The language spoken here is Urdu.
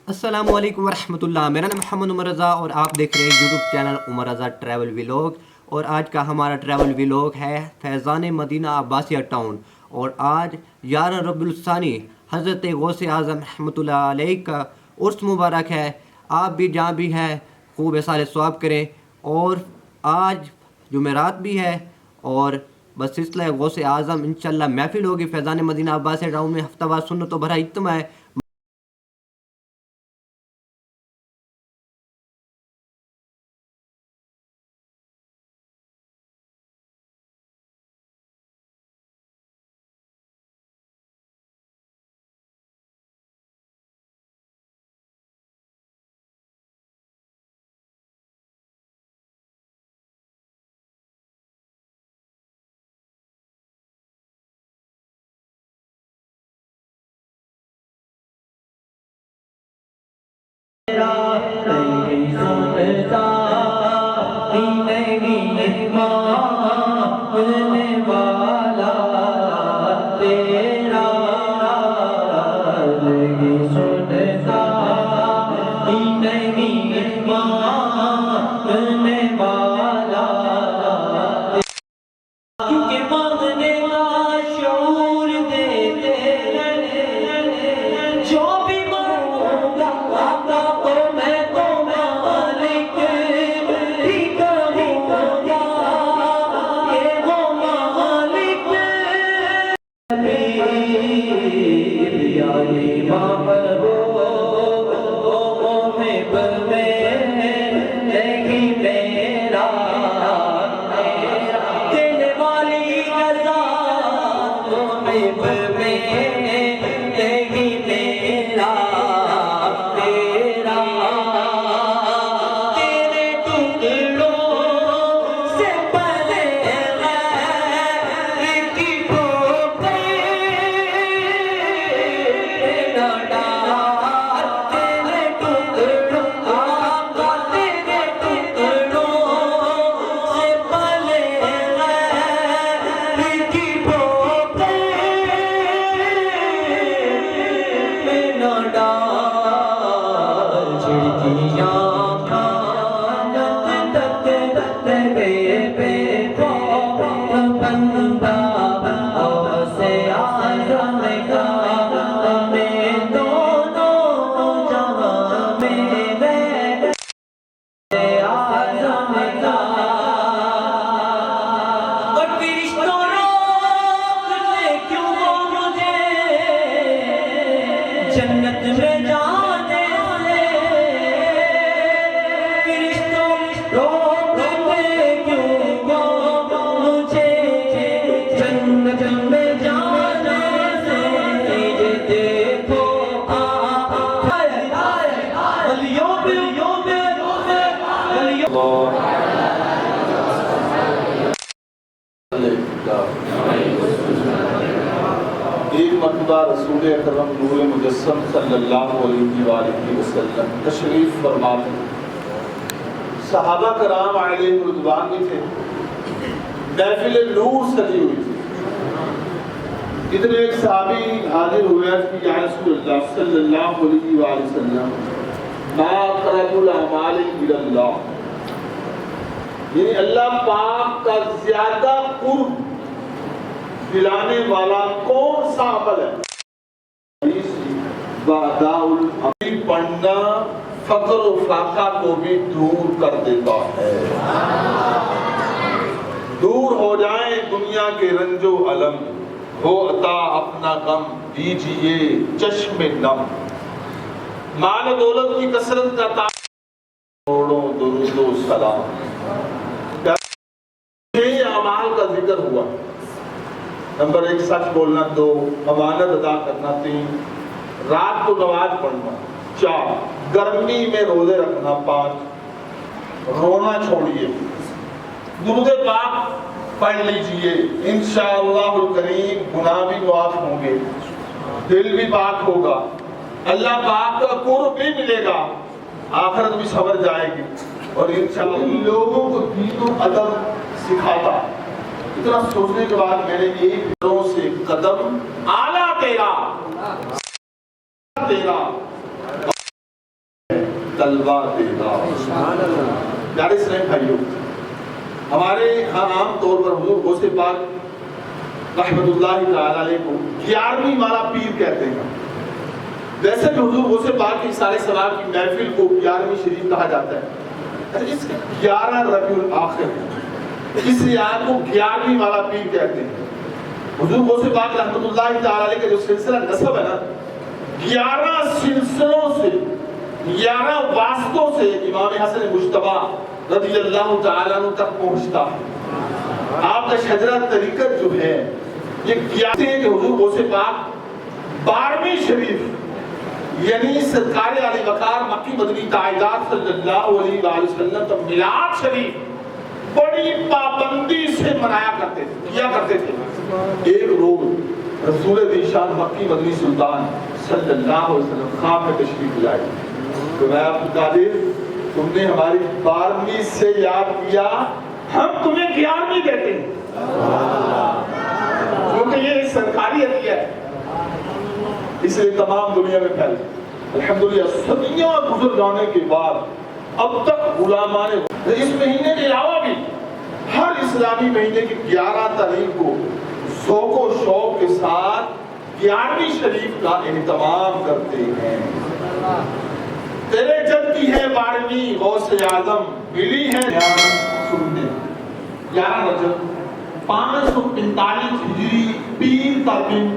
السلام علیکم ورحمۃ اللہ. میرا نام محمد عمر رضا اور آپ دیکھ رہے ہیں یوٹیوب چینل عمر رضا ٹریول ولاگ. اور آج کا ہمارا ٹریول ولاگ ہے فیضان مدینہ عباسیہ ٹاؤن. اور آج 11 ربیع الثانی حضرت غوث اعظم رحمۃ اللہ علیہ کا عرس مبارک ہے. آپ بھی جہاں بھی ہیں خوب احسان ثواب کریں. اور آج جمعرات بھی ہے اور بس سلسلہ غوث اعظم انشاءاللہ محفل ہوگی فیضان مدینہ عباسیہ ٹاؤن میں. ہفتہ وار سنت و بھرا اجتماع ہے. جنت میں جانے سے فرشتوں روکتے کیوں مجھے جنت میں جانے سے یہ دیکھو ایک مرتبہ رسول اکرم نور مجسم صلی اللہ علیہ وآلہ وسلم تشریف فرما تھے. صحابہ کرام علیہ رضوان بھی تھے. محفل نور سجی ہوئی تھی. ادھر ایک صحابی حاضر ہوئے کہ یا رسول اللہ صلی اللہ علیہ وآلہ وسلم ما اقرب الاعمال الی اللہ، یعنی اللہ پاک کا زیادہ قرب دلانے والا کون سا عمل ہے؟ وعداء العمل پڑھنا فقر و فاقہ کو بھی دور کر دیتا ہے. دور ہو جائیں دنیا کے رنج و علم، ہو عطا اپنا غم دیجئے چشم نم. مال و دولت کی کثرت کا توڑوں درود و سلام. یہ اعمال کا ذکر ہوا. نمبر 1 سچ بولنا، 2 امانت ادا کرنا، 3 رات کو نماز پڑھنا، 4 گرمی میں روزے رکھنا، 5 رونا چھوڑیے. درود پاک پڑھ لیجئے، انشاءاللہ الکریم گناہ بھی معاف ہوں گے، دل بھی پاک ہوگا، اللہ پاک کا قرب بھی ملے گا، آخرت بھی سنور جائے گی. اور انشاءاللہ لوگوں کو دین و ادب سکھاتا. اتنا سوچنے کے بعد میں نے ایک دنوں سے قدم اعلیٰ تیرا تلوا دے گا۔ پیارے اسلام بھائیوں، ہمارے ہاں عام طور پر حضور غوث پاک رحمت اللہ تعالی علیہ کو 11ویں والا پیر کہتے ہیں۔ ویسے بھی حضور غوث پاک کی سارے ثواب کی محفل کو 11ویں شریف کہا جاتا ہے۔ اس کے 11 ربیع الاخر ہے، اس لیے آپ کو 11ویں والا پیر کہتے ہیں۔ حضور غوث پاک رحمت اللہ تعالی علیہ کا جو سلسلہ نسب ہے نا، 11 سلسلوں سے 11 واسطوں سے امام حسن مجتبی رضی اللہ تعالیٰ عنہ تک پہنچتا ہے۔ آپ کا شجرہ طریقت جو ہے یہ کہتے ہیں کہ حضور غوث پاک 12ویں شریف یعنی سرکار علی وقار مکی مدنی تاجدار صلی اللہ علیہ وآلہ وسلم کا میلاد شریف بڑی پابندی سے منایا کرتے تھے، کیا کرتے تھے۔ ایک روز رسول ذیشان مکی مدنی سلطان صلی اللہ علیہ وسلم خواب میں تشریف لائے تو میں آپ کو قادر تم نے ہماری 12ویں سے یاد کیا، ہم تمہیں 11ویں کہتے ہیں کیونکہ یہ سرکاری عطیہ ہے، اس لیے تمام دنیا میں پھیل۔ الحمدللہ صدیوں گزر جانے کے بعد اب تک علماء نے اس مہینے کے علاوہ بھی ہر اسلامی مہینے کی 11 تاریخ کو ذوق و شوق کے ساتھ 11ویں شریف کا اہتمام کرتے ہیں۔ تیرے جد کی ہے 12ویں غوث اعظم ملی ہے سننے 11 رجب 545 ہجری پیر کا دن